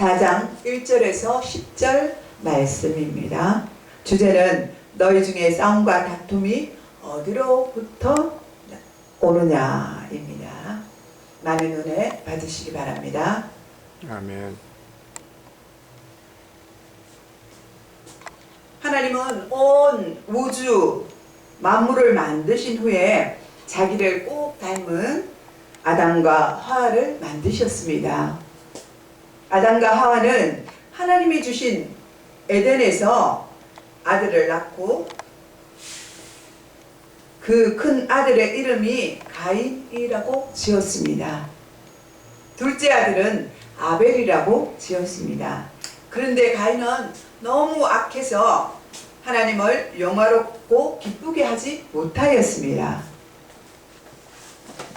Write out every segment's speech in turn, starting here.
4장 1절에서 10절 말씀입니다. 주제는 너희 중에 싸움과 다툼이 어디로부터 오느냐입니다. 많은 은혜 받으시기 바랍니다. 아멘. 하나님은 온 우주 만물을 만드신 후에 자기를 꼭 닮은 아담과 하와를 만드셨습니다. 아담과 하와는 하나님이 주신 에덴에서 아들을 낳고 그 큰 아들의 이름이 가인이라고 지었습니다. 둘째 아들은 아벨이라고 지었습니다. 그런데 가인은 너무 악해서 하나님을 영화롭고 기쁘게 하지 못하였습니다.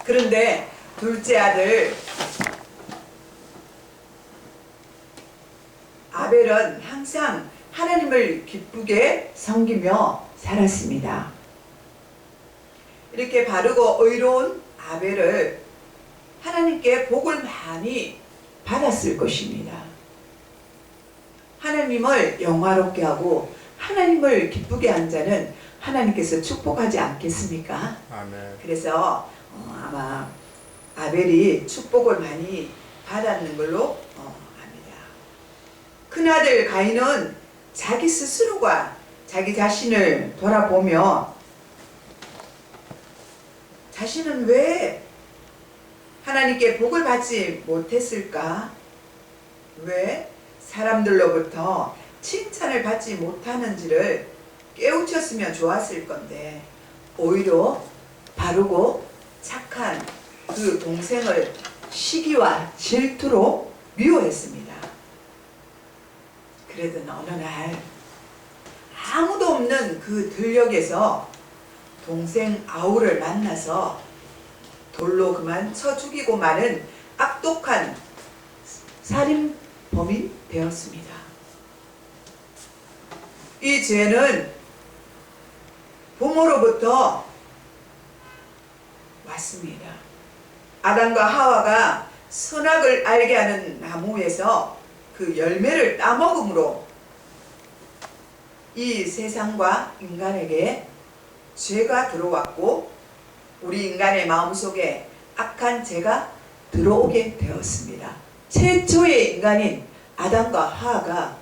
그런데 둘째 아들 아벨은 항상 하나님을 기쁘게 섬기며 살았습니다. 이렇게 바르고 의로운 아벨을 하나님께 복을 많이 받았을 것입니다. 하나님을 영화롭게 하고 하나님을 기쁘게 한 자는 하나님께서 축복하지 않겠습니까? 아멘. 그래서 아마 아벨이 축복을 많이 받았는 걸로 압니다. 큰아들 가인은 자기 스스로가 자기 자신을 돌아보며 자신은 왜 하나님께 복을 받지 못했을까? 왜 사람들로부터 칭찬을 받지 못하는지를 깨우쳤으면 좋았을 건데 오히려 바르고 착한 그 동생을 시기와 질투로 미워했습니다. 그러던 어느 날 아무도 없는 그 들녘에서 동생 아우를 만나서 돌로 그만 쳐 죽이고 마는 악독한 살인범이 되었습니다. 이 죄는 부모로부터 왔습니다. 아담과 하와가 선악을 알게 하는 나무에서 그 열매를 따먹음으로 이 세상과 인간에게 죄가 들어왔고 우리 인간의 마음속에 악한 죄가 들어오게 되었습니다. 최초의 인간인 아담과 하와가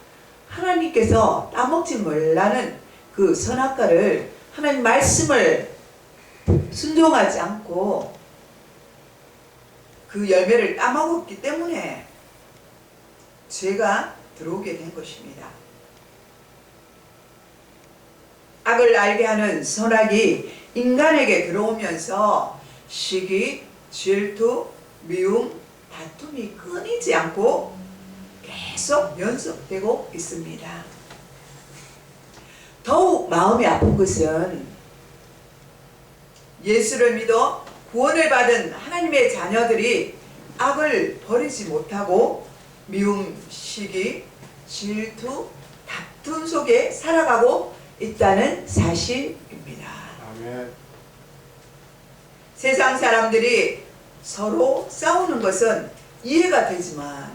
하나님께서 따먹지 말라는 그 선악과를 하나님 말씀을 순종하지 않고 그 열매를 따먹었기 때문에 죄가 들어오게 된 것입니다. 악을 알게 하는 선악이 인간에게 들어오면서 시기, 질투, 미움, 다툼이 끊이지 않고 계속 연속되고 있습니다. 더욱 마음이 아픈 것은 예수를 믿어 구원을 받은 하나님의 자녀들이 악을 버리지 못하고 미움, 시기, 질투, 다툼 속에 살아가고 있다는 사실입니다. 아멘. 세상 사람들이 서로 싸우는 것은 이해가 되지만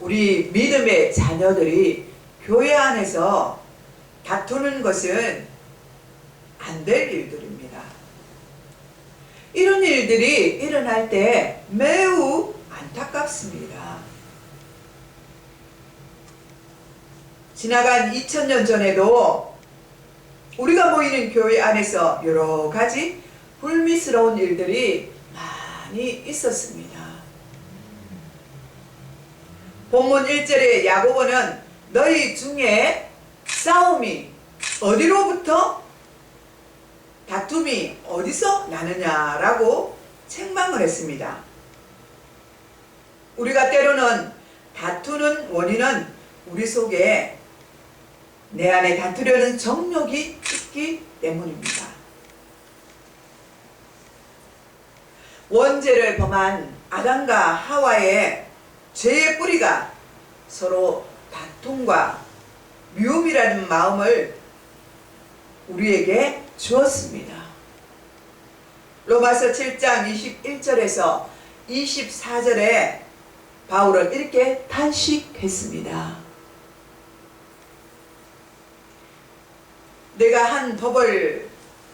우리 믿음의 자녀들이 교회 안에서 다투는 것은 안 될 일들입니다. 이런 일들이 일어날 때 매우 안타깝습니다. 지나간 2000년 전에도 우리가 모이는 교회 안에서 여러 가지 불미스러운 일들이 많이 있었습니다. 본문 1절에 야고보는 너희 중에 싸움이 어디로부터 다툼이 어디서 나느냐라고 책망을 했습니다. 우리가 때로는 다투는 원인은 우리 속에 내 안에 다투려는 정욕이 있기 때문입니다. 원죄를 범한 아담과 하와의 죄의 뿌리가 서로 다툼과 미움이라는 마음을 우리에게 주었습니다. 로마서 7장 21절에서 24절에 바울은 이렇게 탄식했습니다. 내가 한 법을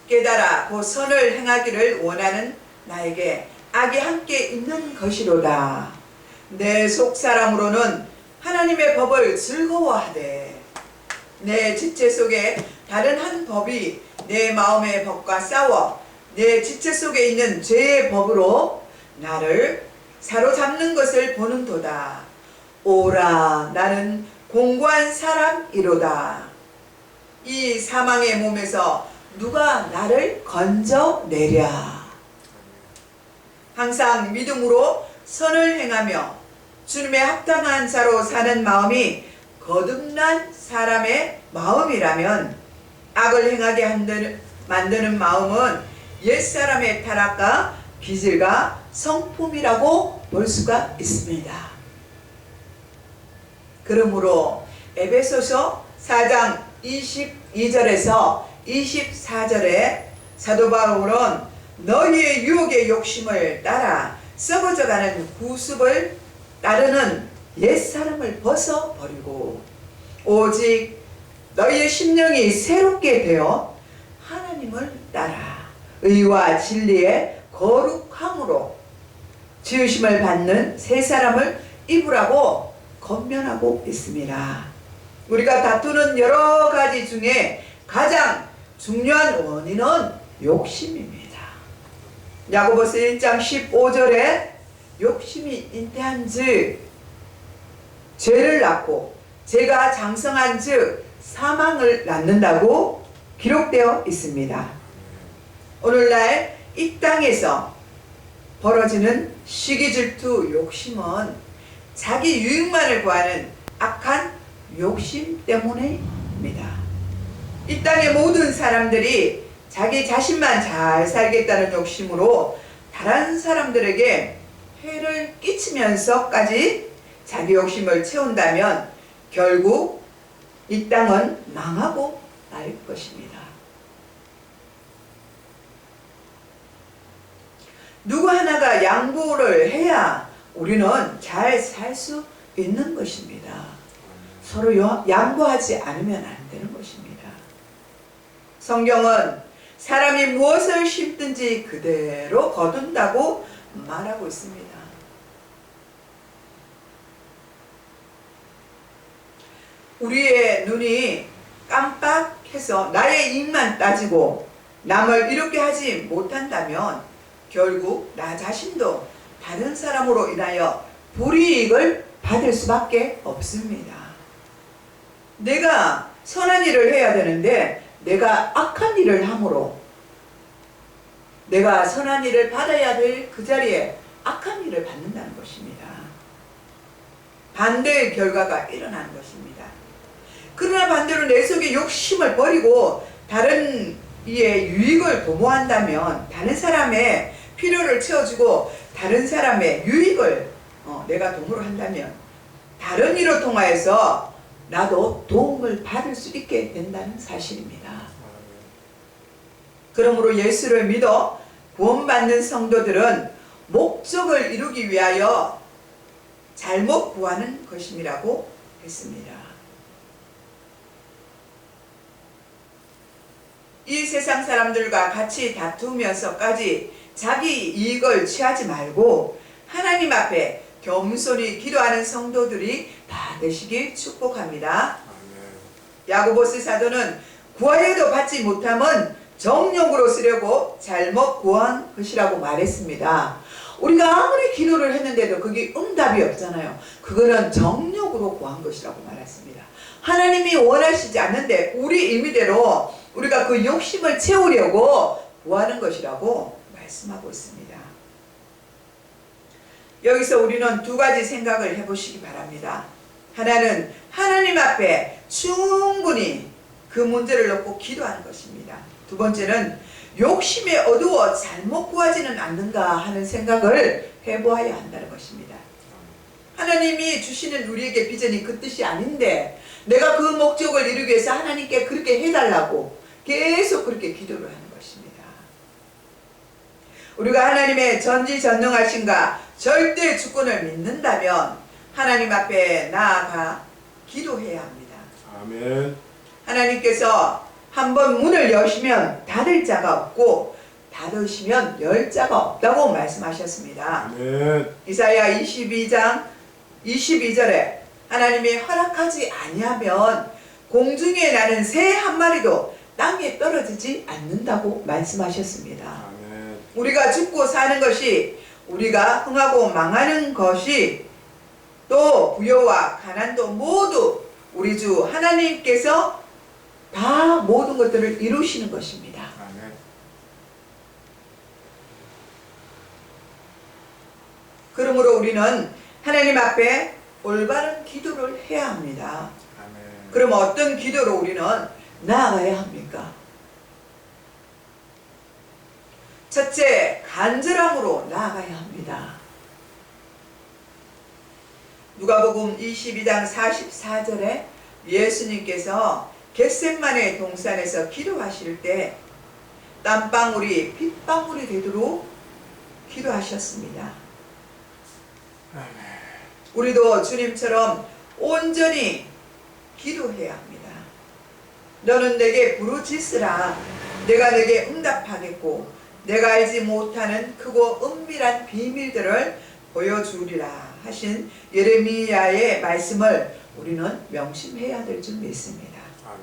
깨달아 그 선을 행하기를 원하는 나에게 악이 함께 있는 것이로다. 내 속사람으로는 하나님의 법을 즐거워하되 내 지체 속에 다른 한 법이 내 마음의 법과 싸워 내 지체 속에 있는 죄의 법으로 나를 사로잡는 것을 보는도다. 오라, 나는 공고한 사람이로다. 이 사망의 몸에서 누가 나를 건져내랴. 항상 믿음으로 선을 행하며 주님의 합당한 자로 사는 마음이 거듭난 사람의 마음이라면 악을 행하게 만드는 마음은 옛사람의 타락과 기질과 성품이라고 볼 수가 있습니다. 그러므로 에베소서 4장 22절에서 24절에 사도 바울은 너희의 유혹의 욕심을 따라 썩어져가는 구습을 따르는 옛사람을 벗어버리고 오직 너희의 심령이 새롭게 되어 하나님을 따라 의와 진리의 거룩함으로 지으심을 받는 새 사람을 입으라고 권면하고 있습니다. 우리가 다투는 여러 가지 중에 가장 중요한 원인은 욕심입니다. 야고보서 1장 15절에 욕심이 잉태한즉 죄를 낳고 죄가 장성한즉 사망을 낳는다고 기록되어 있습니다. 오늘날 이 땅에서 벌어지는 시기 질투 욕심은 자기 유익만을 구하는 악한 욕심 때문입니다. 이 땅의 모든 사람들이 자기 자신만 잘 살겠다는 욕심으로 다른 사람들에게 해를 끼치면서까지 자기 욕심을 채운다면 결국 이 땅은 망하고 말 것입니다. 누구 하나가 양보를 해야 우리는 잘 살 수 있는 것입니다. 서로 양보하지 않으면 안 되는 것입니다. 성경은 사람이 무엇을 심든지 그대로 거둔다고 말하고 있습니다. 우리의 눈이 깜빡해서 나의 이익만 따지고 남을 이롭게 하지 못한다면 결국 나 자신도 다른 사람으로 인하여 불이익을 받을 수밖에 없습니다. 내가 선한 일을 해야 되는데 내가 악한 일을 함으로 내가 선한 일을 받아야 될 그 자리에 악한 일을 받는다는 것입니다. 반대의 결과가 일어나는 것입니다. 그러나 반대로 내 속에 욕심을 버리고 다른 이의 유익을 도모한다면 다른 사람의 필요를 채워주고 다른 사람의 유익을 내가 도모를 한다면 다른 이로 통하여서 나도 도움을 받을 수 있게 된다는 사실입니다. 그러므로 예수를 믿어 구원받는 성도들은 목적을 이루기 위하여 잘못 구하는 것임이라고 했습니다. 이 세상 사람들과 같이 다투면서까지 자기 이익을 취하지 말고 하나님 앞에 겸손히 기도하는 성도들이 다 되시길 축복합니다. 야고보스 사도는 구하여도 받지 못함은 정욕으로 쓰려고 잘못 구한 것이라고 말했습니다. 우리가 아무리 기도를 했는데도 그게 응답이 없잖아요. 그거는 정욕으로 구한 것이라고 말했습니다. 하나님이 원하시지 않는데 우리 임의대로 우리가 그 욕심을 채우려고 구하는 것이라고 말씀하고 있습니다. 여기서 우리는 두 가지 생각을 해보시기 바랍니다. 하나는 하나님 앞에 충분히 그 문제를 놓고 기도하는 것입니다. 두 번째는 욕심에 어두워 잘못 구하지는 않는가 하는 생각을 해보아야 한다는 것입니다. 하나님이 주시는 우리에게 비전이 그 뜻이 아닌데 내가 그 목적을 이루기 위해서 하나님께 그렇게 해달라고 계속 그렇게 기도를 하는 것입니다. 우리가 하나님의 전지전능하신가 절대 주권을 믿는다면 하나님 앞에 나아가 기도해야 합니다. 아멘. 하나님께서 한번 문을 여시면 닫을 자가 없고 닫으시면 열 자가 없다고 말씀하셨습니다. 아멘. 이사야 22장 22절에 하나님이 허락하지 아니하면 공중에 나는 새 한 마리도 땅에 떨어지지 않는다고 말씀하셨습니다. 아멘. 우리가 죽고 사는 것이, 우리가 흥하고 망하는 것이, 또 부여와 가난도 모두 우리 주 하나님께서 다 모든 것들을 이루시는 것입니다. 아멘. 그러므로 우리는 하나님 앞에 올바른 기도를 해야 합니다. 아멘. 그럼 어떤 기도로 우리는 나아가야 합니까? 첫째, 간절함으로 나아가야 합니다. 누가복음 22장 44절에 예수님께서 겟셋마네 동산에서 기도하실 때 땀방울이 핏방울이 되도록 기도하셨습니다. 우리도 주님처럼 온전히 기도해야 합니다. 너는 내게 부르짖으라. 내가 내게 응답하겠고 내가 알지 못하는 크고 은밀한 비밀들을 보여주리라 하신 예레미야의 말씀을 우리는 명심해야 될 줄 믿습니다. 아멘.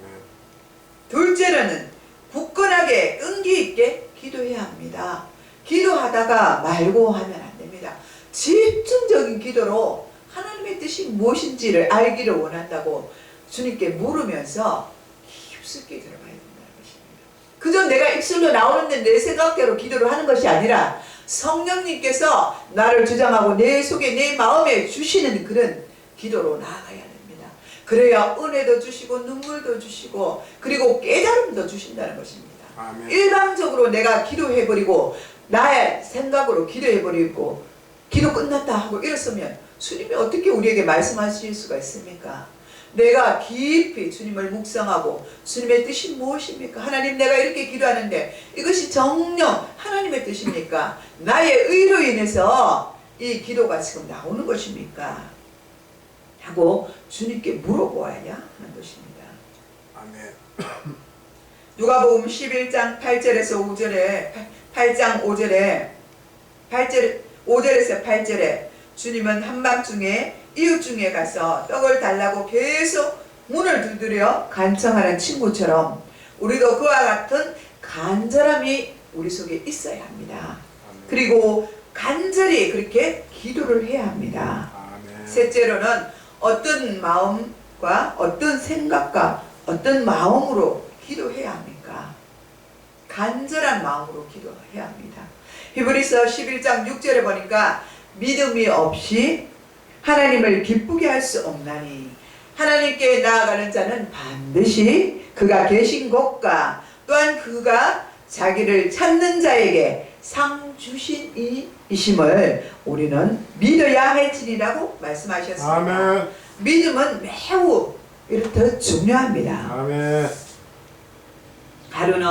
둘째로는 굳건하게 끈기 있게 기도해야 합니다. 기도하다가 말고 하면 안 됩니다. 집중적인 기도로 하나님의 뜻이 무엇인지를 알기를 원한다고 주님께 물으면서 깊숙이 들어가야 된다는 것입니다. 그저 내가 입술로 나오는데 내 생각대로 기도를 하는 것이 아니라 성령님께서 나를 주장하고 내 속에 내 마음에 주시는 그런 기도로 나아가야 됩니다. 그래야 은혜도 주시고 눈물도 주시고 그리고 깨달음도 주신다는 것입니다. 아멘. 일방적으로 내가 기도해버리고 나의 생각으로 기도해버리고 기도 끝났다 하고 이랬으면 주님이 어떻게 우리에게 말씀하실 수가 있습니까? 내가 깊이 주님을 묵상하고 주님의 뜻이 무엇입니까? 하나님, 내가 이렇게 기도하는데 이것이 정녕 하나님의 뜻입니까? 나의 의로 인해서 이 기도가 지금 나오는 것입니까? 하고 주님께 물어보아야 하는 것입니다. 아멘. 누가복음 11장 8절에서 5절에 8장 5절에서 8절에 주님은 한밤중에 이웃 중에 가서 떡을 달라고 계속 문을 두드려 간청하는 친구처럼 우리도 그와 같은 간절함이 우리 속에 있어야 합니다. 그리고 간절히 그렇게 기도를 해야 합니다. 아멘. 셋째로는 어떤 마음과 어떤 생각과 어떤 마음으로 기도해야 합니까? 간절한 마음으로 기도해야 합니다. 히브리서 11장 6절에 보니까 믿음이 없이 하나님을 기쁘게 할 수 없나니 하나님께 나아가는 자는 반드시 그가 계신 곳과 또한 그가 자기를 찾는 자에게 상 주신 이심을 우리는 믿어야 할지니라고 말씀하셨습니다. 아멘. 믿음은 매우 더 중요합니다. 아멘. 하루는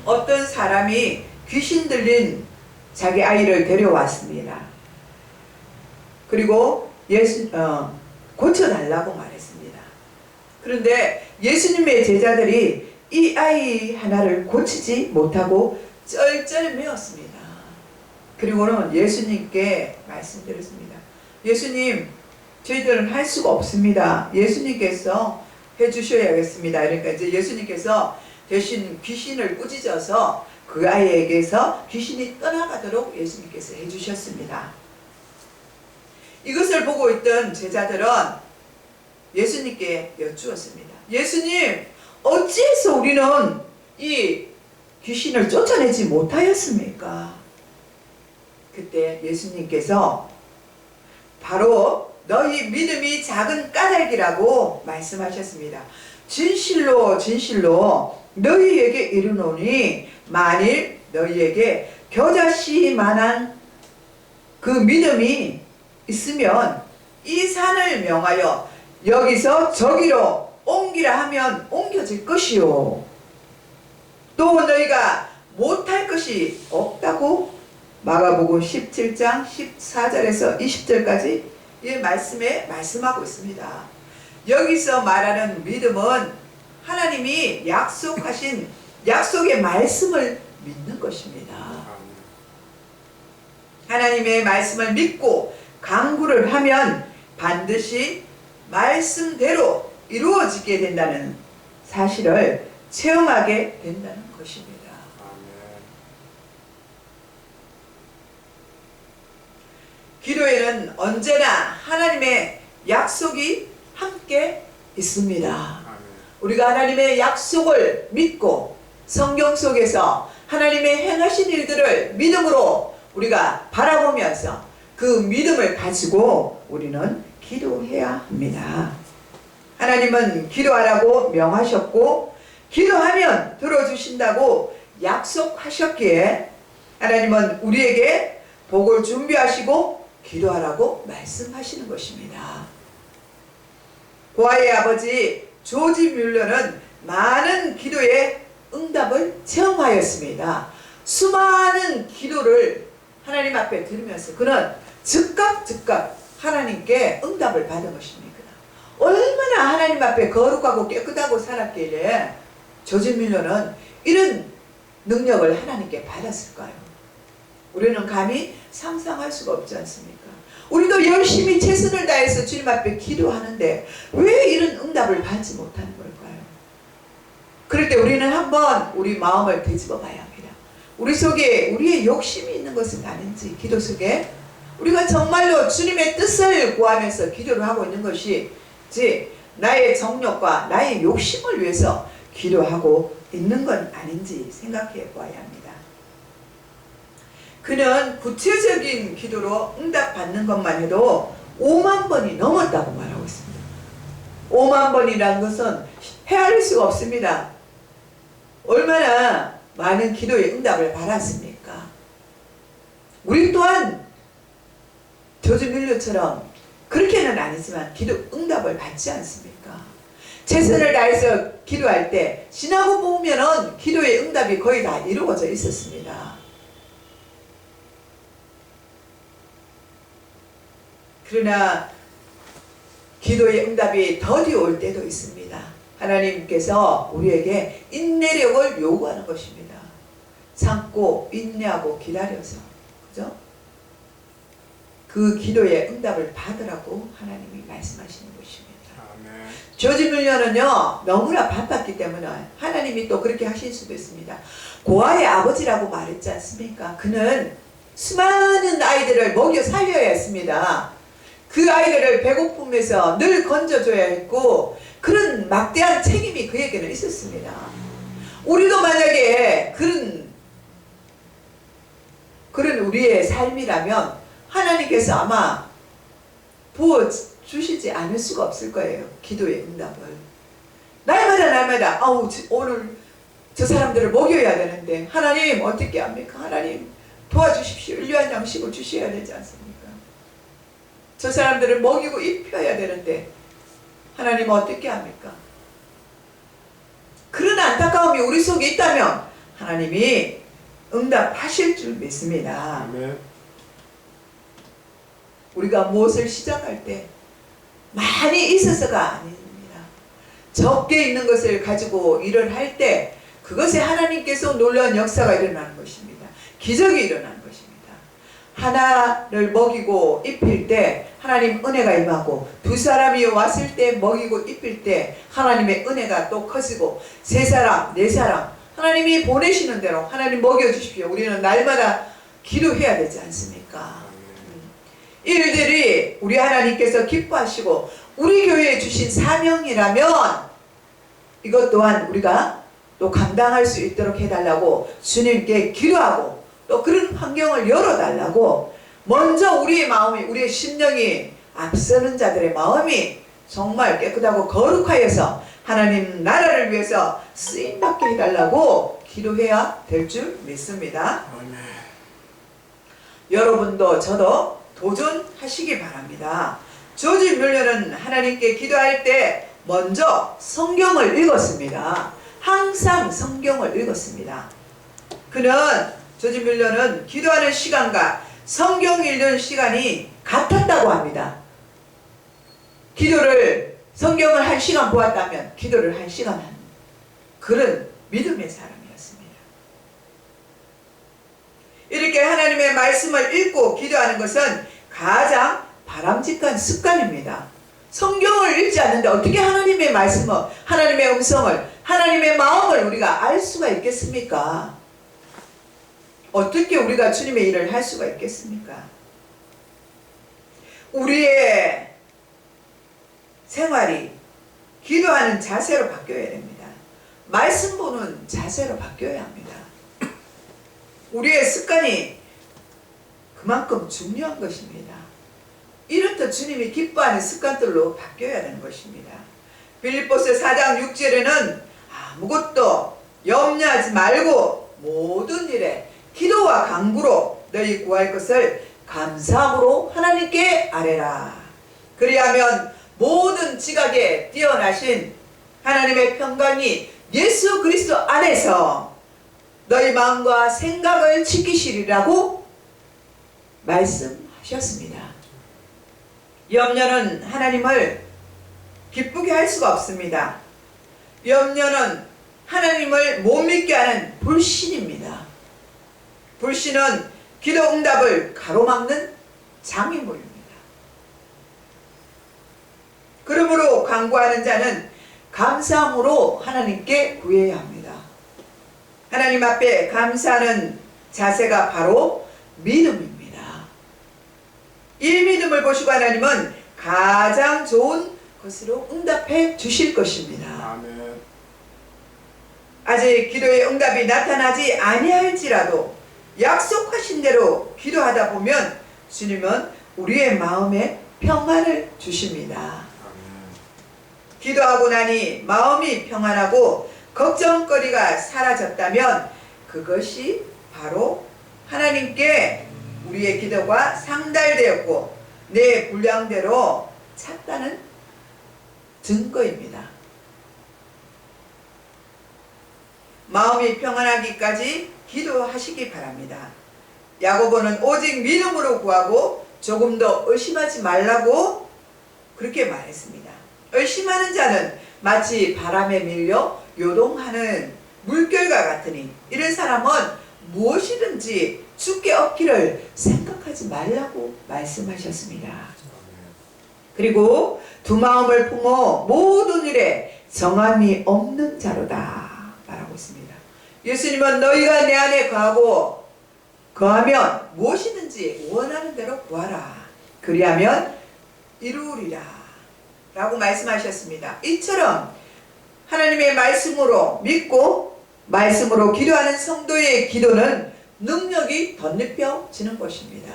어떤 사람이 귀신 들린 자기 아이를 데려왔습니다. 그리고 고쳐달라고 말했습니다. 그런데 예수님의 제자들이 이 아이 하나를 고치지 못하고 쩔쩔매었습니다. 그리고는 예수님께 말씀드렸습니다. 예수님, 저희들은 할 수가 없습니다. 예수님께서 해주셔야겠습니다. 그러니까 이제 예수님께서 대신 귀신을 꾸짖어서 그 아이에게서 귀신이 떠나가도록 예수님께서 해주셨습니다. 이것을 보고 있던 제자들은 예수님께 여쭈었습니다. 예수님, 어찌해서 우리는 이 귀신을 쫓아내지 못하였습니까? 그때 예수님께서 바로 너희 믿음이 작은 까닭이라고 말씀하셨습니다. 진실로 진실로 너희에게 이르노니 만일 너희에게 겨자씨만한 그 믿음이 있으면 이 산을 명하여 여기서 저기로 옮기라 하면 옮겨질 것이요 또 너희가 못할 것이 없다고 마가복음 17장 14절에서 20절까지 이 말씀에 말씀하고 있습니다. 여기서 말하는 믿음은 하나님이 약속하신 약속의 말씀을 믿는 것입니다. 하나님의 말씀을 믿고 강구를 하면 반드시 말씀대로 이루어지게 된다는 사실을 체험하게 된다는 것입니다. 기도에는 언제나 하나님의 약속이 함께 있습니다. 우리가 하나님의 약속을 믿고 성경 속에서 하나님의 행하신 일들을 믿음으로 우리가 바라보면서 그 믿음을 가지고 우리는 기도해야 합니다. 하나님은 기도하라고 명하셨고 기도하면 들어주신다고 약속하셨기에 하나님은 우리에게 복을 준비하시고 기도하라고 말씀하시는 것입니다. 고아의 아버지 조지 뮬러는 많은 기도의 응답을 체험하였습니다. 수많은 기도를 하나님 앞에 들으면서 그는 즉각 하나님께 응답을 받은 것입니다. 얼마나 하나님 앞에 거룩하고 깨끗하고 살았길래 조지 뮬러는 이런 능력을 하나님께 받았을까요? 우리는 감히 상상할 수가 없지 않습니까? 우리도 열심히 최선을 다해서 주님 앞에 기도하는데 왜 이런 응답을 받지 못하는 걸까요? 그럴 때 우리는 한번 우리 마음을 되짚어 봐야 합니다. 우리 속에 우리의 욕심이 있는 것은 아닌지, 기도 속에 우리가 정말로 주님의 뜻을 구하면서 기도를 하고 있는 것이 나의 정욕과 나의 욕심을 위해서 기도하고 있는 건 아닌지 생각해 보아야 합니다. 그는 구체적인 기도로 응답받는 것만 해도 5만 번이 넘었다고 말하고 있습니다. 5만 번이라는 것은 헤아릴 수가 없습니다. 얼마나 많은 기도의 응답을 받았습니까? 우리 또한 조지 뮬러처럼 그렇게는 아니지만 기도 응답을 받지 않습니까? 최선을 다해서 기도할 때 지나고 보면은 기도의 응답이 거의 다 이루어져 있었습니다. 그러나 기도의 응답이 더디 올 때도 있습니다. 하나님께서 우리에게 인내력을 요구하는 것입니다. 참고 인내하고 기다려서, 그죠? 그 기도의 응답을 받으라고 하나님이 말씀하시는 것입니다. 아멘. 조지 뮬러는요 너무나 바빴기 때문에 하나님이 또 그렇게 하실 수도 있습니다. 고아의 아버지라고 말했지 않습니까? 그는 수많은 아이들을 먹여 살려야 했습니다. 그 아이들을 배고픔에서 늘 건져줘야 했고 그런 막대한 책임이 그에게는 있었습니다. 우리도 만약에 그런 우리의 삶이라면 하나님께서 아마 부어주시지 않을 수가 없을 거예요. 기도의 응답을. 날마다 오늘 저 사람들을 먹여야 되는데 하나님 어떻게 합니까? 하나님 도와주십시오. 인류한 양식을 주셔야 되지 않습니까? 저 사람들을 먹이고 입혀야 되는데 하나님 어떻게 합니까? 그런 안타까움이 우리 속에 있다면 하나님이 응답하실 줄 믿습니다. 아멘. 우리가 무엇을 시작할 때 많이 있어서가 아닙니다. 적게 있는 것을 가지고 일을 할 때 그것에 하나님께서 놀라운 역사가 일어나는 것입니다. 기적이 일어나는 것입니다. 하나를 먹이고 입힐 때 하나님 은혜가 임하고 두 사람이 왔을 때 먹이고 입힐 때 하나님의 은혜가 또 커지고 세 사람, 네 사람 하나님이 보내시는 대로 하나님 먹여주십시오. 우리는 날마다 기도해야 되지 않습니까? 이 일들이 우리 하나님께서 기뻐하시고 우리 교회에 주신 사명이라면 이것 또한 우리가 또 감당할 수 있도록 해달라고 주님께 기도하고 또 그런 환경을 열어달라고 먼저 우리의 마음이 우리의 심령이 앞서는 자들의 마음이 정말 깨끗하고 거룩하여서 하나님 나라를 위해서 쓰임받게 해달라고 기도해야 될 줄 믿습니다. 아멘. 여러분도 저도 도전하시기 바랍니다. 조지 뮬러는 하나님께 기도할 때 먼저 성경을 읽었습니다. 항상 성경을 읽었습니다. 그는 조지 뮬러는 기도하는 시간과 성경 읽는 시간이 같았다고 합니다. 기도를 성경을 1시간 보았다면 기도를 1시간 하는 그런 믿음의 사람이었습니다. 이렇게 하나님의 말씀을 읽고 기도하는 것은 가장 바람직한 습관입니다. 성경을 읽지 않는데 어떻게 하나님의 말씀을, 하나님의 음성을, 하나님의 마음을 우리가 알 수가 있겠습니까? 어떻게 우리가 주님의 일을 할 수가 있겠습니까? 우리의 생활이 기도하는 자세로 바뀌어야 됩니다. 말씀 보는 자세로 바뀌어야 합니다. 우리의 습관이 그만큼 중요한 것입니다. 이렇듯 주님이 기뻐하는 습관들로 바뀌어야 되는 것입니다. 빌립보서 4장 6절에는 아무것도 염려하지 말고 모든 일에 기도와 간구로 너희 구할 것을 감사함으로 하나님께 아뢰라. 그리하면 모든 지각에 뛰어나신 하나님의 평강이 예수 그리스도 안에서 너희 마음과 생각을 지키시리라고 말씀하셨습니다. 염려는 하나님을 기쁘게 할 수가 없습니다. 염려는 하나님을 못 믿게 하는 불신입니다. 불신은 기도 응답을 가로막는 장애물입니다. 그러므로 간구하는 자는 감사함으로 하나님께 구해야 합니다. 하나님 앞에 감사하는 자세가 바로 믿음입니다. 이 믿음을 보시고 하나님은 가장 좋은 것으로 응답해 주실 것입니다. 아멘. 아직 기도의 응답이 나타나지 아니할지라도 약속하신 대로 기도하다 보면 주님은 우리의 마음에 평안을 주십니다. 아멘. 기도하고 나니 마음이 평안하고 걱정거리가 사라졌다면 그것이 바로 하나님께 우리의 기도가 상달되었고 내 분량대로 찼다는 증거입니다. 마음이 평안하기까지 기도하시기 바랍니다. 야고보는 오직 믿음으로 구하고 조금 더 의심하지 말라고 그렇게 말했습니다. 의심하는 자는 마치 바람에 밀려 요동하는 물결과 같으니 이런 사람은 무엇이든지 주께 얻기를 생각하지 말라고 말씀하셨습니다. 그리고 두 마음을 품어 모든 일에 정함이 없는 자로다 말하고 있습니다. 예수님은 너희가 내 안에 거하면 무엇이든지 원하는 대로 구하라. 그리하면 이루리라 라고 말씀하셨습니다. 이처럼 하나님의 말씀으로 믿고 말씀으로 기도하는 성도의 기도는 능력이 덧입혀지는 것입니다.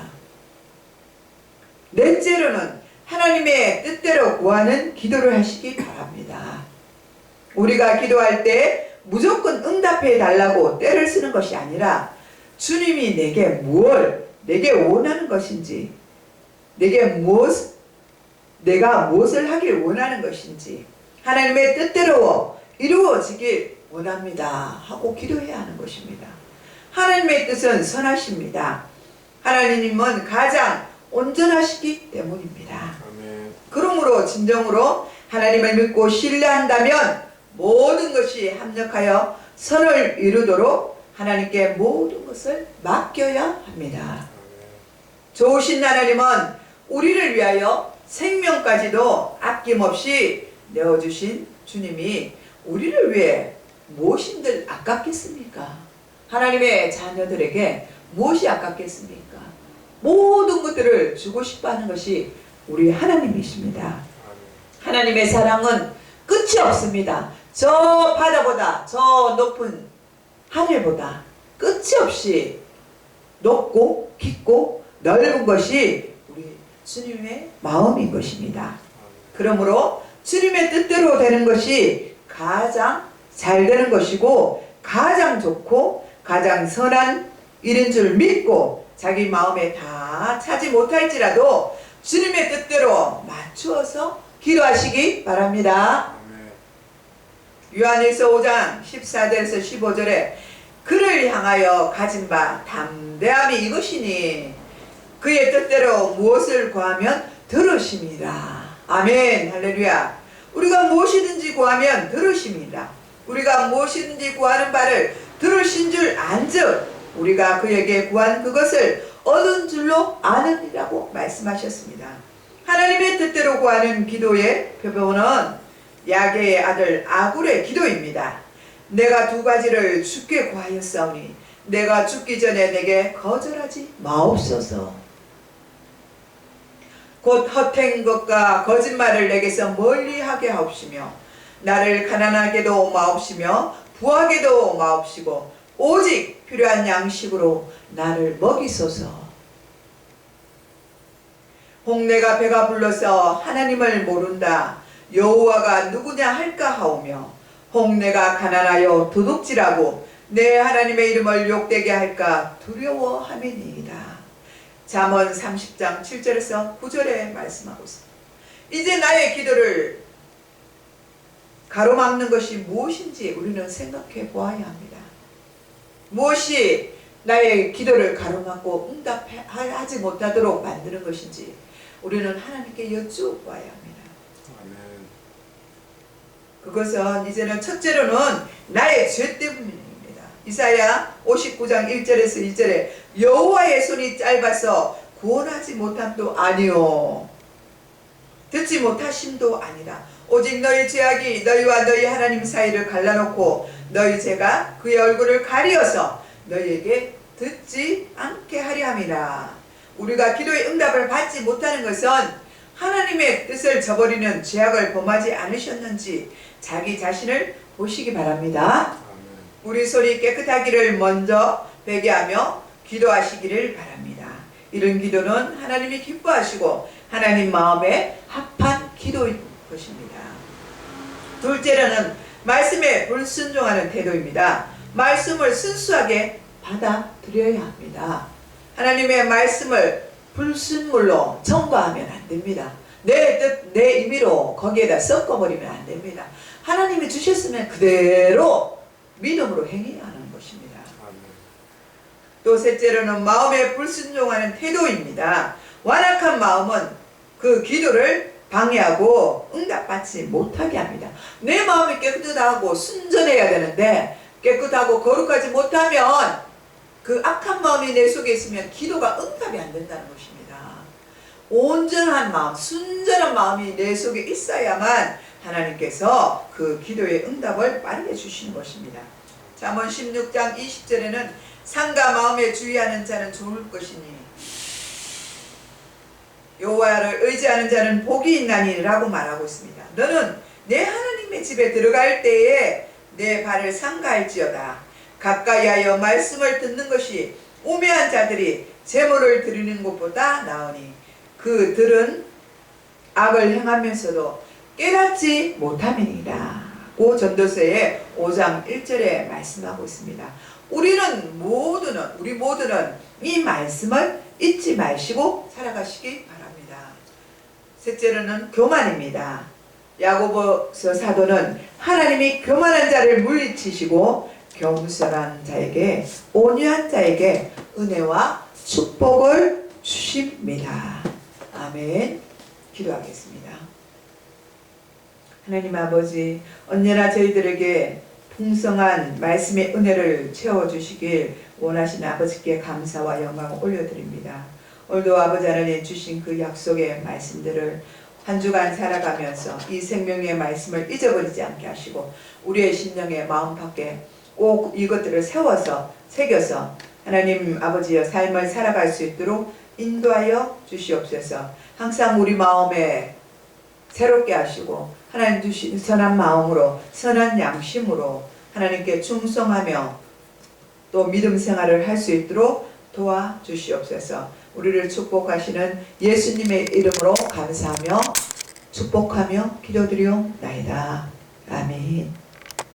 넷째로는 하나님의 뜻대로 구하는 기도를 하시기 바랍니다. 우리가 기도할 때 무조건 응답해 달라고 때를 쓰는 것이 아니라 주님이 내게 원하는 것인지, 내가 무엇을 하길 원하는 것인지, 하나님의 뜻대로 이루어지길 원합니다 하고 기도해야 하는 것입니다. 하나님의 뜻은 선하십니다. 하나님은 가장 온전하시기 때문입니다. 아멘. 그러므로 진정으로 하나님을 믿고 신뢰한다면 모든 것이 합력하여 선을 이루도록 하나님께 모든 것을 맡겨야 합니다. 아멘. 좋으신 하나님은 우리를 위하여 생명까지도 아낌없이 내어주신 주님이 우리를 위해 무엇인들 아깝겠습니까? 하나님의 자녀들에게 무엇이 아깝겠습니까? 모든 것들을 주고 싶어하는 것이 우리 하나님이십니다. 아멘. 하나님의 사랑은 끝이 없습니다. 저 바다보다 저 높은 하늘보다 끝이 없이 높고 깊고 넓은 것이 우리 주님의 마음인 것입니다. 그러므로 주님의 뜻대로 되는 것이 가장 잘 되는 것이고 가장 좋고 가장 선한 일인 줄 믿고 자기 마음에 다 차지 못할지라도 주님의 뜻대로 맞추어서 기도하시기 바랍니다. 아멘. 요한일서 5장 14절에서 15절에 그를 향하여 가진 바 담대함이 이것이니 그의 뜻대로 무엇을 구하면 들으심이라. 아멘. 할렐루야. 우리가 무엇이든지 구하면 들으심이라. 우리가 무엇이든지 구하는 바를 들으신 줄 안즉 우리가 그에게 구한 그것을 얻은 줄로 아느니라고 말씀하셨습니다. 하나님의 뜻대로 구하는 기도의 표본은 야게의 아들 아굴의 기도입니다. 내가 두 가지를 주께 구하였사오니 내가 죽기 전에 내게 거절하지 마옵소서. 곧 헛된 것과 거짓말을 내게서 멀리하게 하옵시며 나를 가난하게도 마옵시며 부하게도 마옵시고 오직 필요한 양식으로 나를 먹이소서. 홍내가 배가 불러서 하나님을 모른다 여호와가 누구냐 할까 하오며 홍내가 가난하여 도둑질하고 내 하나님의 이름을 욕되게 할까 두려워함이니이다. 잠언 30장 7절에서 9절에 말씀하고 있습니다. 이제 나의 기도를 가로막는 것이 무엇인지 우리는 생각해 보아야 합니다. 무엇이 나의 기도를 가로막고 응답하지 못하도록 만드는 것인지 우리는 하나님께 여쭈어봐야 합니다. 아멘. 그것은 이제는 첫째로는 나의 죄 때문입니다. 이사야 59장 1절에서 2절에 여호와의 손이 짧아서 구원하지 못함도 아니요 듣지 못하심도 아니라 오직 너희 죄악이 너희와 너희 하나님 사이를 갈라놓고 너희 죄가 그의 얼굴을 가리어서 너희에게 듣지 않게 하려 함이라. 우리가 기도의 응답을 받지 못하는 것은 하나님의 뜻을 저버리는 죄악을 범하지 않으셨는지 자기 자신을 보시기 바랍니다. 아멘. 우리 손이 깨끗하기를 먼저 회개하며 기도하시기를 바랍니다. 이런 기도는 하나님이 기뻐하시고 하나님 마음에 합한 기도인 것입니다. 둘째로는 말씀에 불순종하는 태도입니다. 말씀을 순수하게 받아들여야 합니다. 하나님의 말씀을 불순물로 첨가하면 안 됩니다. 내 뜻, 내 임의로 거기에다 섞어버리면 안 됩니다. 하나님이 주셨으면 그대로 믿음으로 행해야 하는 것입니다. 아멘. 또 셋째로는 마음에 불순종하는 태도입니다. 완악한 마음은 그 기도를 방해하고 응답받지 못하게 합니다. 내 마음이 깨끗하고 순전해야 되는데 깨끗하고 거룩하지 못하면 그 악한 마음이 내 속에 있으면 기도가 응답이 안 된다는 것입니다. 온전한 마음, 순전한 마음이 내 속에 있어야만 하나님께서 그 기도의 응답을 빠르게 주시는 것입니다. 잠언 16장 20절에는 상가 마음에 주의하는 자는 좋을 것이니 여호와를 의지하는 자는 복이 있나니 라고 말하고 있습니다. 너는 내 하나님의 집에 들어갈 때에 내 발을 상가할지어다. 가까이하여 말씀을 듣는 것이 우매한 자들이 제물을 드리는 것보다 나으니 그들은 악을 행하면서도 깨닫지 못함이니라. 고 전도서의 5장 1절에 말씀하고 있습니다. 우리 모두는 이 말씀을 잊지 마시고 살아가시기 바랍니다. 셋째로는 교만입니다. 야고보서 사도는 하나님이 교만한 자를 물리치시고 겸손한 자에게 온유한 자에게 은혜와 축복을 주십니다. 아멘. 기도하겠습니다. 하나님 아버지, 언제나 저희들에게 풍성한 말씀의 은혜를 채워주시길 원하시는 아버지께 감사와 영광을 올려드립니다. 오늘도 아버지 하나님 주신 그 약속의 말씀들을 한 주간 살아가면서 이 생명의 말씀을 잊어버리지 않게 하시고 우리의 심령의 마음밖에 꼭 이것들을 세워서 새겨서 하나님 아버지의 삶을 살아갈 수 있도록 인도하여 주시옵소서. 항상 우리 마음에 새롭게 하시고 하나님 주신 선한 마음으로 선한 양심으로 하나님께 충성하며 또 믿음 생활을 할 수 있도록 도와주시옵소서. 우리를 축복하시는 예수님의 이름으로 감사하며 축복하며 기도드리옵나이다. 아멘.